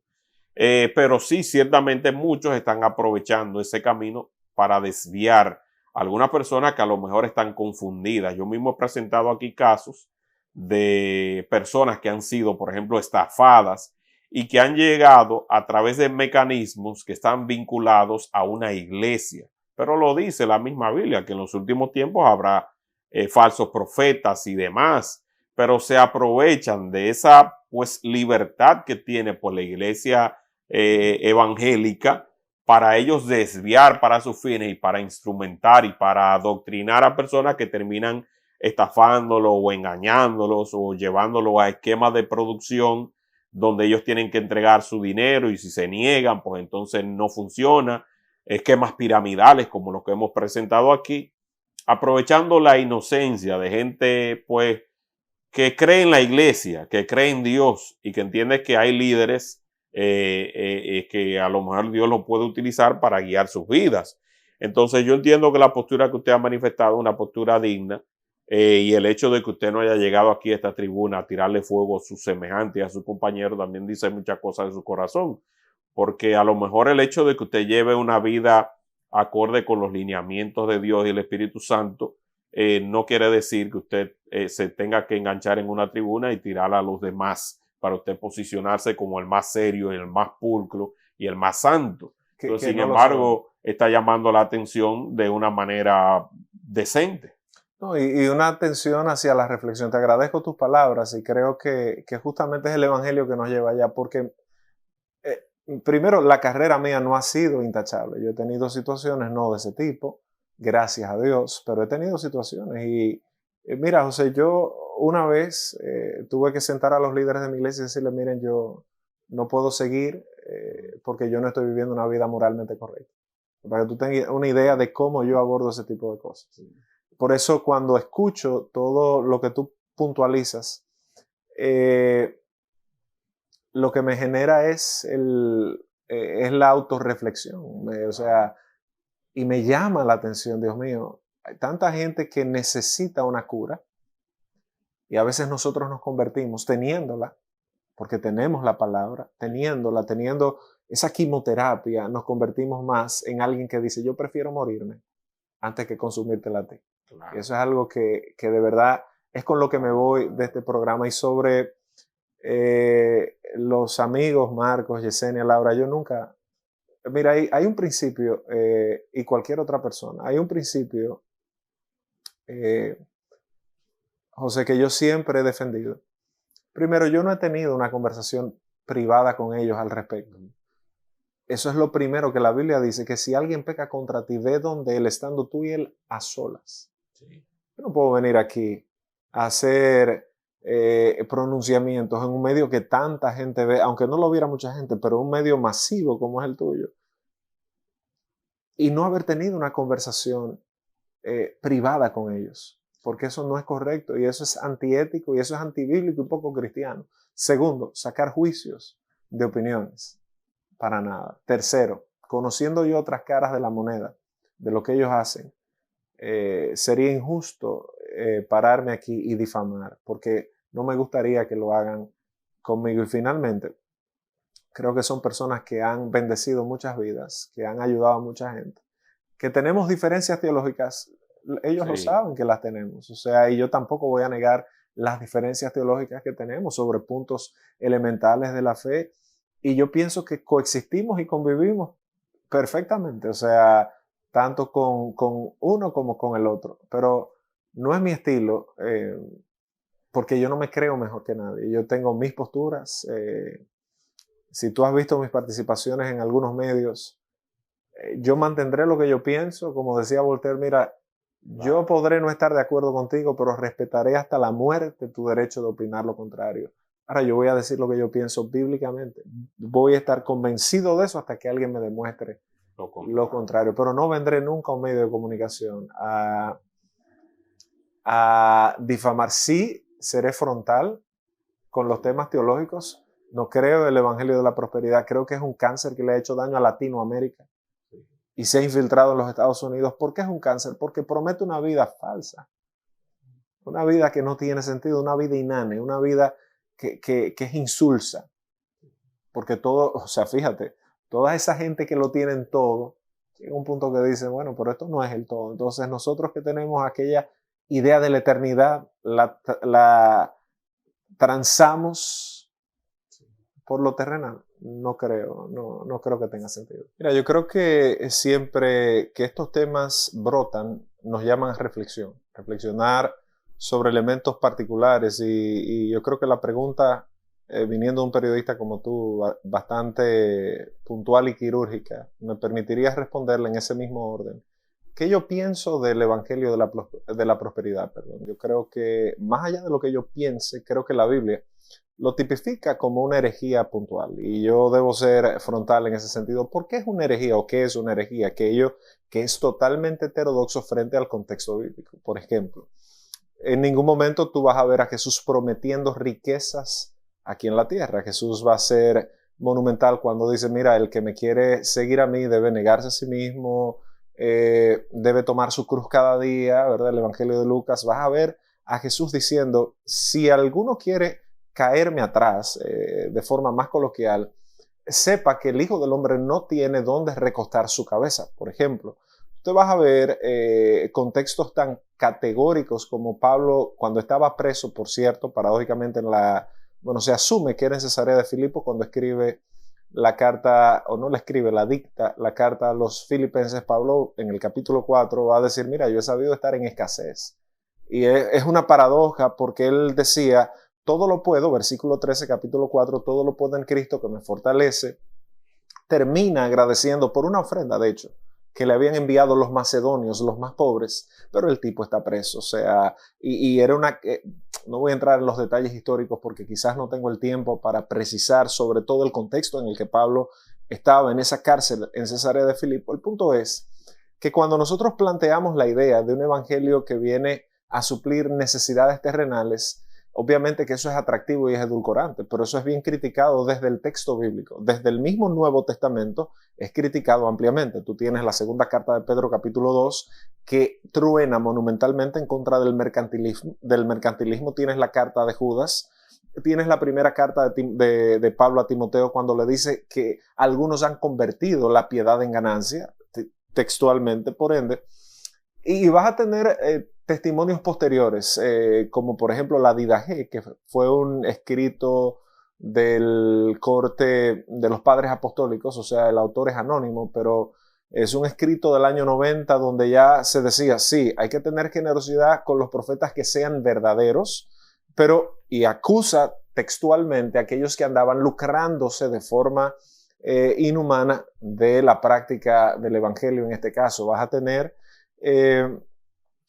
Pero sí, ciertamente muchos están aprovechando ese camino para desviar algunas personas que a lo mejor están confundidas. Yo mismo he presentado aquí casos de personas que han sido, por ejemplo, estafadas y que han llegado a través de mecanismos que están vinculados a una iglesia. Pero lo dice la misma Biblia, que en los últimos tiempos habrá falsos profetas y demás, pero se aprovechan de esa pues libertad que tiene por la iglesia evangélica para ellos desviar para sus fines y para instrumentar y para adoctrinar a personas que terminan estafándolos o engañándolos o llevándolos a esquemas de producción donde ellos tienen que entregar su dinero y si se niegan, pues entonces no funciona. Esquemas piramidales como los que hemos presentado aquí, aprovechando la inocencia de gente pues que cree en la iglesia, que cree en Dios y que entiende que hay líderes que a lo mejor Dios los puede utilizar para guiar sus vidas. Entonces yo entiendo que la postura que usted ha manifestado es una postura digna y el hecho de que usted no haya llegado aquí a esta tribuna a tirarle fuego a sus semejantes y a su compañero también dice muchas cosas de su corazón, porque a lo mejor el hecho de que usted lleve una vida acorde con los lineamientos de Dios y el Espíritu Santo no quiere decir que usted se tenga que enganchar en una tribuna y tirar a los demás para usted posicionarse como el más serio, el más pulcro y el más santo. Entonces, sin embargo, está llamando la atención de una manera decente. No, y una atención hacia la reflexión. Te agradezco tus palabras y creo que justamente es el evangelio que nos lleva allá, porque primero, la carrera mía no ha sido intachable. Yo he tenido situaciones no de ese tipo, gracias a Dios, pero he tenido situaciones. Y mira, José, yo una vez tuve que sentar a los líderes de mi iglesia y decirles, miren, yo no puedo seguir porque yo no estoy viviendo una vida moralmente correcta. Para que tú tengas una idea de cómo yo abordo ese tipo de cosas. Por eso cuando escucho todo lo que tú puntualizas, lo que me genera es la autorreflexión. O sea, y me llama la atención, Dios mío, hay tanta gente que necesita una cura y a veces nosotros nos convertimos teniéndola, porque tenemos la palabra, teniendo esa quimioterapia, nos convertimos más en alguien que dice, yo prefiero morirme antes que consumírtela a ti. Claro. Y eso es algo que de verdad es con lo que me voy de este programa. Y sobre los amigos Marcos, Yesenia, Laura, yo nunca... Mira, hay un principio, y cualquier otra persona, hay un principio, José, que yo siempre he defendido. Primero, yo no he tenido una conversación privada con ellos al respecto. Eso es lo primero que la Biblia dice, que si alguien peca contra ti, ve donde él, estando tú y él a solas. Sí. Yo no puedo venir aquí a hacer pronunciamientos en un medio que tanta gente ve, aunque no lo viera mucha gente, pero un medio masivo como es el tuyo, y no haber tenido una conversación privada con ellos, porque eso no es correcto y eso es antiético y eso es antibíblico y poco cristiano. Segundo, sacar juicios de opiniones. Para nada. Tercero, conociendo yo otras caras de la moneda, de lo que ellos hacen, sería injusto pararme aquí y difamar, porque no me gustaría que lo hagan conmigo. Y finalmente, creo que son personas que han bendecido muchas vidas, que han ayudado a mucha gente, que tenemos diferencias teológicas, ellos lo saben que las tenemos, o sea, y yo tampoco voy a negar las diferencias teológicas que tenemos sobre puntos elementales de la fe, y yo pienso que coexistimos y convivimos perfectamente, o sea, tanto con uno como con el otro, pero no es mi estilo, porque yo no me creo mejor que nadie, yo tengo mis posturas, si tú has visto mis participaciones en algunos medios, yo mantendré lo que yo pienso, como decía Voltaire, mira, yo podré no estar de acuerdo contigo, pero respetaré hasta la muerte tu derecho de opinar lo contrario. Ahora yo voy a decir lo que yo pienso bíblicamente. Voy a estar convencido de eso hasta que alguien me demuestre lo contrario. Pero no vendré nunca a un medio de comunicación a difamar. Sí, seré frontal con los temas teológicos. No creo en el Evangelio de la Prosperidad. Creo que es un cáncer que le ha hecho daño a Latinoamérica y se ha infiltrado en los Estados Unidos. ¿Por qué es un cáncer? Porque promete una vida falsa. Una vida que no tiene sentido, una vida inane, una vida que es insulsa. Porque todo, o sea, fíjate, toda esa gente que lo tienen todo, Llega un punto que dice, bueno, pero esto no es el todo. Entonces nosotros que tenemos aquella idea de la eternidad, la transamos por lo terrenal. No creo, no creo que tenga sentido. Mira, yo creo que siempre que estos temas brotan, nos llaman a reflexión, reflexionar sobre elementos particulares y yo creo que la pregunta, viniendo de un periodista como tú, bastante puntual y quirúrgica, me permitiría responderle en ese mismo orden. ¿Qué yo pienso del Evangelio de la Prosperidad? Perdón. Yo creo que, más allá de lo que yo piense, creo que la Biblia lo tipifica como una herejía puntual. Y yo debo ser frontal en ese sentido. ¿Por qué es una herejía o qué es una herejía? Aquello que es totalmente heterodoxo frente al contexto bíblico. Por ejemplo, en ningún momento tú vas a ver a Jesús prometiendo riquezas aquí en la tierra. Jesús va a ser monumental cuando dice, mira, el que me quiere seguir a mí debe negarse a sí mismo, debe tomar su cruz cada día, ¿verdad? El Evangelio de Lucas. Vas a ver a Jesús diciendo, si alguno quiere caerme atrás, de forma más coloquial, sepa que el Hijo del Hombre no tiene dónde recostar su cabeza. Por ejemplo, tú vas a ver contextos tan categóricos como Pablo, cuando estaba preso, por cierto, paradójicamente se asume que era en Cesarea de Filipo cuando escribe la carta, o no la escribe, la dicta, la carta a los filipenses. Pablo en el capítulo 4 va a decir, mira, yo he sabido estar en escasez. Y es una paradoja porque él decía, todo lo puedo, versículo 13, capítulo 4, todo lo puedo en Cristo que me fortalece. Termina agradeciendo por una ofrenda, de hecho, que le habían enviado los macedonios, los más pobres, pero el tipo está preso, o sea, y era no voy a entrar en los detalles históricos porque quizás no tengo el tiempo para precisar sobre todo el contexto en el que Pablo estaba en esa cárcel en Cesarea de Filipo. El punto es que cuando nosotros planteamos la idea de un evangelio que viene a suplir necesidades terrenales, obviamente que eso es atractivo y es edulcorante, pero eso es bien criticado desde el texto bíblico. Desde el mismo Nuevo Testamento es criticado ampliamente. Tú tienes la segunda carta de Pedro, capítulo 2, que truena monumentalmente en contra del mercantilismo. Tienes la carta de Judas, tienes la primera carta de Pablo a Timoteo cuando le dice que algunos han convertido la piedad en ganancia, textualmente, por ende. Y vas a tener testimonios posteriores, como por ejemplo la Didache, que fue un escrito del corte de los padres apostólicos, o sea, el autor es anónimo, pero es un escrito del año 90 donde ya se decía, sí, hay que tener generosidad con los profetas que sean verdaderos, y acusa textualmente a aquellos que andaban lucrándose de forma inhumana de la práctica del evangelio. En este caso vas a tener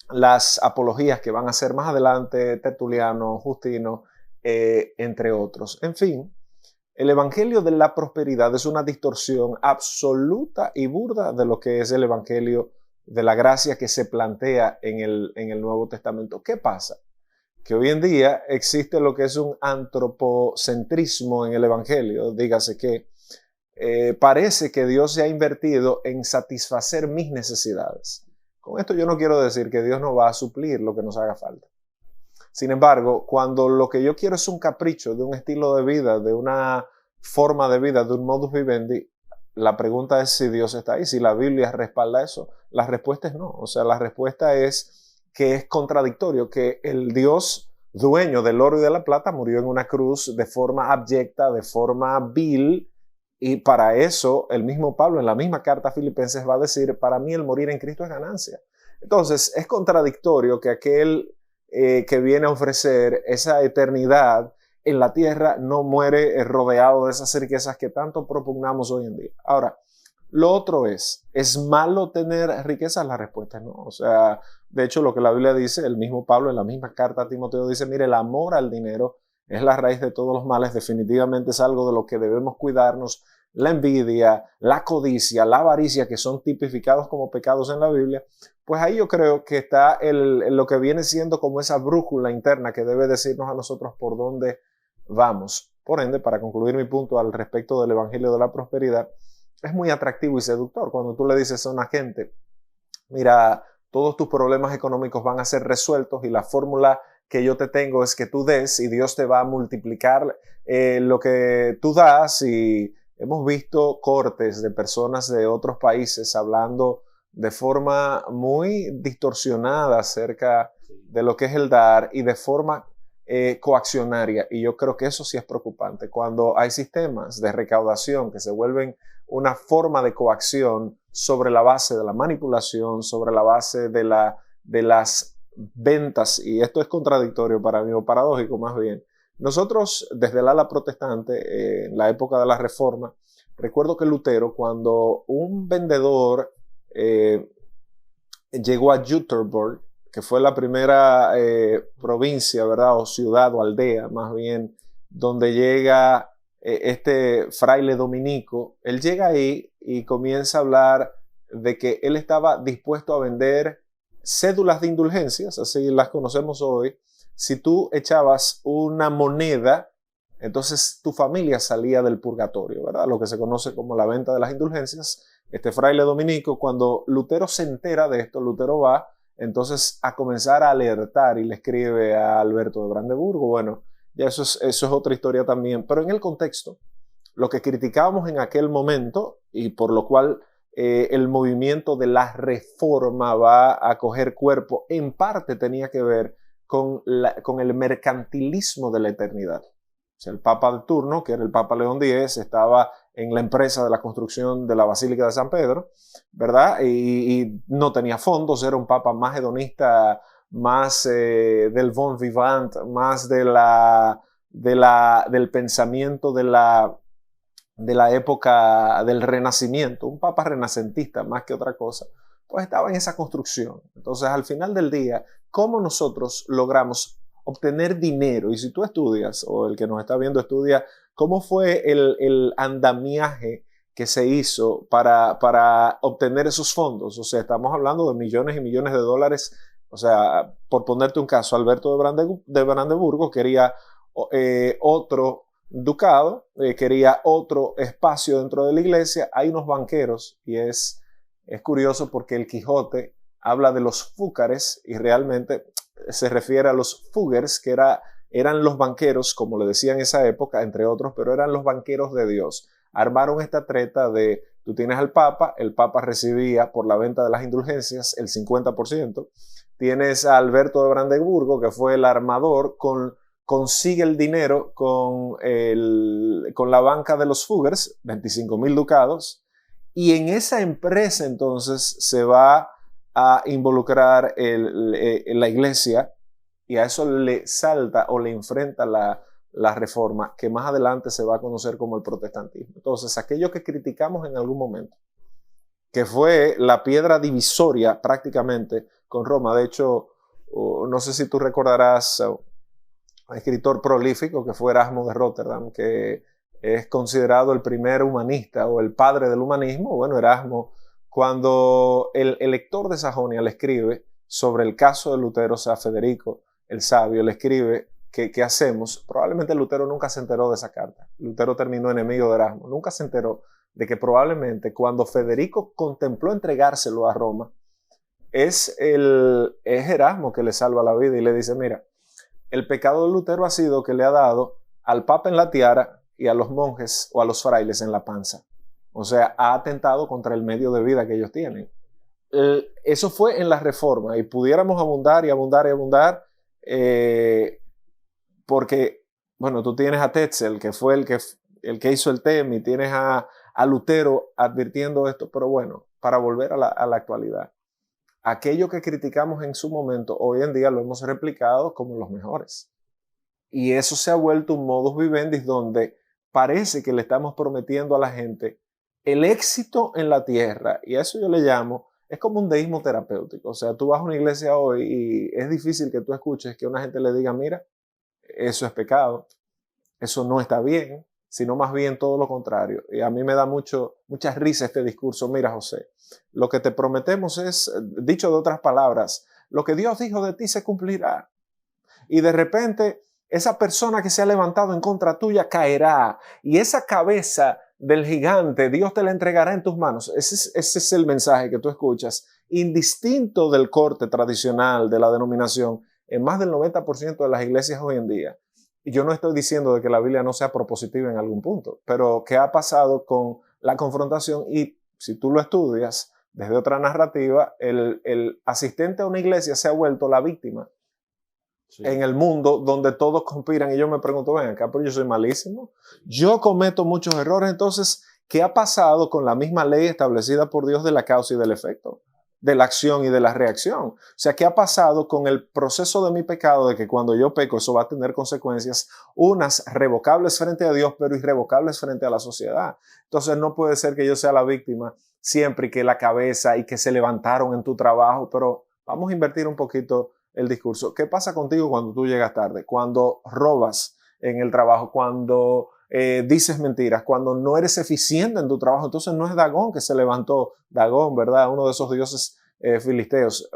las apologías que van a ser más adelante, Tertuliano, Justino, entre otros. En fin, el evangelio de la prosperidad es una distorsión absoluta y burda de lo que es el evangelio de la gracia que se plantea en el Nuevo Testamento. ¿Qué pasa? Que hoy en día existe lo que es un antropocentrismo en el evangelio. Dígase que parece que Dios se ha invertido en satisfacer mis necesidades. Con esto yo no quiero decir que Dios no va a suplir lo que nos haga falta. Sin embargo, cuando lo que yo quiero es un capricho de un estilo de vida, de una forma de vida, de un modus vivendi, la pregunta es si Dios está ahí, si la Biblia respalda eso. La respuesta es no. O sea, la respuesta es que es contradictorio, que el Dios dueño del oro y de la plata murió en una cruz de forma abyecta, de forma vil, y para eso el mismo Pablo en la misma carta a Filipenses va a decir, para mí el morir en Cristo es ganancia. Entonces, es contradictorio que aquel que viene a ofrecer esa eternidad en la tierra no muere rodeado de esas riquezas que tanto propugnamos hoy en día. Ahora, lo otro ¿es malo tener riquezas? La respuesta es no. O sea, de hecho, lo que la Biblia dice, el mismo Pablo en la misma carta a Timoteo dice, mire, el amor al dinero es la raíz de todos los males. Definitivamente es algo de lo que debemos cuidarnos. La envidia, la codicia, la avaricia, que son tipificados como pecados en la Biblia, pues ahí yo creo que está lo que viene siendo como esa brújula interna que debe decirnos a nosotros por dónde vamos. Por ende, para concluir mi punto al respecto del Evangelio de la Prosperidad, es muy atractivo y seductor cuando tú le dices a una gente, mira, todos tus problemas económicos van a ser resueltos y la fórmula que yo te tengo es que tú des y Dios te va a multiplicar lo que tú das y hemos visto cortes de personas de otros países hablando de forma muy distorsionada acerca de lo que es el dar y de forma coaccionaria. Y yo creo que eso sí es preocupante. Cuando hay sistemas de recaudación que se vuelven una forma de coacción sobre la base de la manipulación, sobre la base de las ventas, y esto es contradictorio para mí, o paradójico más bien. Nosotros, desde el ala protestante, en la época de la Reforma, recuerdo que Lutero, cuando un vendedor llegó a Jutterburg, que fue la primera provincia, ¿verdad? O ciudad o aldea, más bien, donde llega este fraile dominico, él llega ahí y comienza a hablar de que él estaba dispuesto a vender cédulas de indulgencias, así las conocemos hoy. Si tú echabas una moneda, entonces tu familia salía del purgatorio, ¿verdad? Lo que se conoce como la venta de las indulgencias. Este fraile dominico, cuando Lutero se entera de esto, Lutero va entonces a comenzar a alertar y le escribe a Alberto de Brandeburgo. Bueno, ya eso es otra historia también, pero en el contexto, lo que criticábamos en aquel momento y por lo cual el movimiento de la reforma va a coger cuerpo, en parte tenía que ver con el mercantilismo de la eternidad. O sea, el Papa de turno, que era el Papa León X, estaba en la empresa de la construcción de la Basílica de San Pedro, ¿verdad? Y no tenía fondos, era un Papa más hedonista, más del bon vivant, más del pensamiento de la época del Renacimiento, un Papa renacentista más que otra cosa, pues estaba en esa construcción. Entonces, al final del día, ¿cómo nosotros logramos obtener dinero? Y si tú estudias, o el que nos está viendo estudia, ¿cómo fue el andamiaje que se hizo para obtener esos fondos? O sea, estamos hablando de millones y millones de dólares. O sea, por ponerte un caso, Alberto de Brandeburgo quería otro ducado, quería otro espacio dentro de la iglesia. Hay unos banqueros, y es curioso porque el Quijote habla de los fúcares y realmente se refiere a los fugers, que eran los banqueros, como le decían en esa época, entre otros, pero eran los banqueros de Dios. Armaron esta treta de, tú tienes al Papa, el Papa recibía por la venta de las indulgencias el 50%, tienes a Alberto de Brandeburgo, que fue el armador, consigue el dinero con la banca de los fugers, 25,000 ducados, y en esa empresa entonces se va a involucrar la iglesia, y a eso le salta o le enfrenta la reforma, que más adelante se va a conocer como el protestantismo. Entonces, aquello que criticamos en algún momento, que fue la piedra divisoria prácticamente con Roma. De hecho, no sé si tú recordarás un escritor prolífico que fue Erasmo de Rotterdam, que es considerado el primer humanista o el padre del humanismo. Bueno, Erasmo, cuando el elector de Sajonia le escribe sobre el caso de Lutero, o sea, Federico el Sabio, le escribe ¿qué hacemos? Probablemente Lutero nunca se enteró de esa carta. Lutero terminó enemigo de Erasmo. Nunca se enteró de que probablemente cuando Federico contempló entregárselo a Roma, es Erasmo que le salva la vida y le dice, mira, el pecado de Lutero ha sido que le ha dado al Papa en la tiara y a los monjes o a los frailes en la panza. O sea, ha atentado contra el medio de vida que ellos tienen. Eso fue en la Reforma, y pudiéramos abundar y abundar y abundar, porque, bueno, tú tienes a Tetzel, que fue el que hizo el tema, y tienes a Lutero advirtiendo esto, pero bueno, para volver a la actualidad. Aquello que criticamos en su momento, hoy en día lo hemos replicado como los mejores. Y eso se ha vuelto un modus vivendi donde parece que le estamos prometiendo a la gente el éxito en la tierra. Y a eso yo le llamo, es como un deísmo terapéutico. O sea, tú vas a una iglesia hoy y es difícil que tú escuches que una gente le diga, mira, eso es pecado, eso no está bien, sino más bien todo lo contrario. Y a mí me da mucha risa este discurso. Mira, José, lo que te prometemos es, dicho de otras palabras, lo que Dios dijo de ti se cumplirá. Y de repente, esa persona que se ha levantado en contra tuya caerá. Y esa cabeza del gigante, Dios te la entregará en tus manos. Ese es el mensaje que tú escuchas, indistinto del corte tradicional de la denominación, en más del 90% de las iglesias hoy en día. yo no estoy diciendo de que la Biblia no sea propositiva en algún punto, pero ¿qué ha pasado con la confrontación? Y si tú lo estudias desde otra narrativa, el asistente a una iglesia se ha vuelto la víctima. Sí. En el mundo donde todos conspiran y yo me pregunto, ven acá, pero yo soy malísimo, yo cometo muchos errores, entonces, ¿qué ha pasado con la misma ley establecida por Dios de la causa y del efecto? De la acción y de la reacción. O sea, ¿qué ha pasado con el proceso de mi pecado de que cuando yo peco eso va a tener consecuencias, unas revocables frente a Dios, pero irrevocables frente a la sociedad? Entonces no puede ser que yo sea la víctima siempre y que la cabeza y que se levantaron en tu trabajo, pero vamos a invertir un poquito el discurso. ¿Qué pasa contigo cuando tú llegas tarde? Cuando robas en el trabajo, cuando dices mentiras, cuando no eres eficiente en tu trabajo. Entonces no es Dagón que se levantó, Dagón, ¿verdad? Uno de esos dioses filisteos.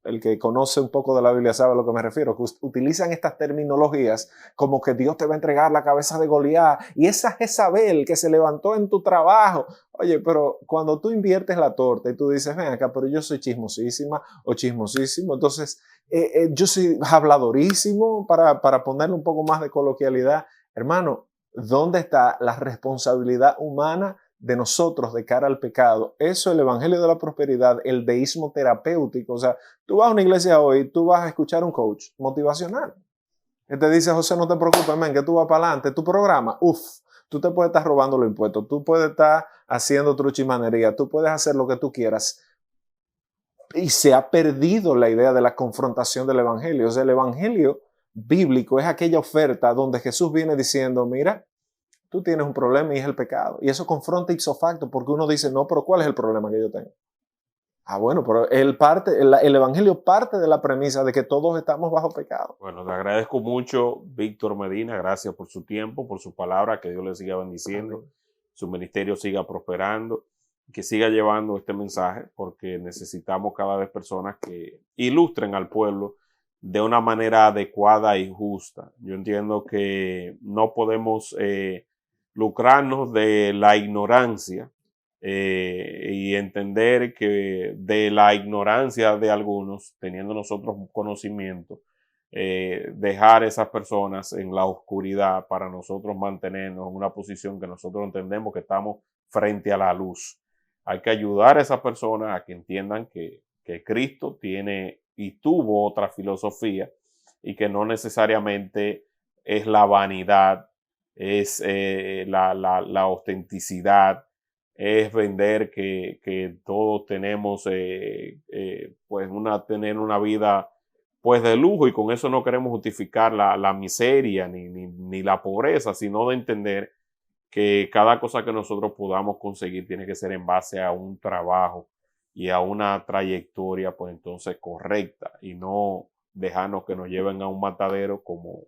El que conoce un poco de la Biblia sabe a lo que me refiero, que utilizan estas terminologías como que Dios te va a entregar la cabeza de Goliat y esa Jezabel que se levantó en tu trabajo. Oye, pero cuando tú inviertes la torta y tú dices, ven acá, pero yo soy chismosísima o chismosísimo, entonces yo soy habladorísimo para ponerle un poco más de coloquialidad. Hermano, ¿dónde está la responsabilidad humana de nosotros de cara al pecado? Eso es el evangelio de la prosperidad, el deísmo terapéutico. O sea, tú vas a una iglesia hoy, tú vas a escuchar un coach motivacional. Él te dice, José, no te preocupes, men, que tú vas para adelante. Tu programa, tú te puedes estar robando los impuestos, tú puedes estar haciendo truchimanería, tú puedes hacer lo que tú quieras. Y se ha perdido la idea de la confrontación del evangelio. O sea, el evangelio bíblico es aquella oferta donde Jesús viene diciendo, mira, tú tienes un problema y es el pecado. Y eso confronta ipso facto porque uno dice, no, pero ¿cuál es el problema que yo tengo? Ah, bueno, pero el evangelio parte de la premisa de que todos estamos bajo pecado. Bueno, te agradezco mucho, Víctor Medina. Gracias por su tiempo, por su palabra. Que Dios le siga bendiciendo. Amén. Su ministerio siga prosperando. Que siga llevando este mensaje porque necesitamos cada vez personas que ilustren al pueblo de una manera adecuada y justa. Yo entiendo que no podemos lucrarnos de la ignorancia y entender que de la ignorancia de algunos, teniendo nosotros conocimiento, dejar esas personas en la oscuridad para nosotros mantenernos en una posición que nosotros entendemos que estamos frente a la luz. Hay que ayudar a esas personas a que entiendan que Cristo tiene y tuvo otra filosofía y que no necesariamente es la vanidad, es la autenticidad, es vender que todos tenemos pues tener una vida pues de lujo y con eso no queremos justificar la miseria ni la pobreza, sino de entender que cada cosa que nosotros podamos conseguir tiene que ser en base a un trabajo y a una trayectoria, pues entonces correcta y no dejarnos que nos lleven a un matadero como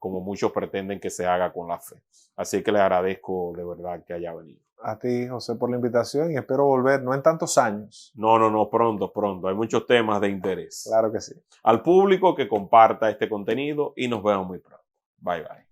muchos pretenden que se haga con la fe. Así que le agradezco de verdad que haya venido. A ti, José, por la invitación y espero volver, no en tantos años. No, pronto. Hay muchos temas de interés. Claro que sí. Al público que comparta este contenido y nos vemos muy pronto. Bye, bye.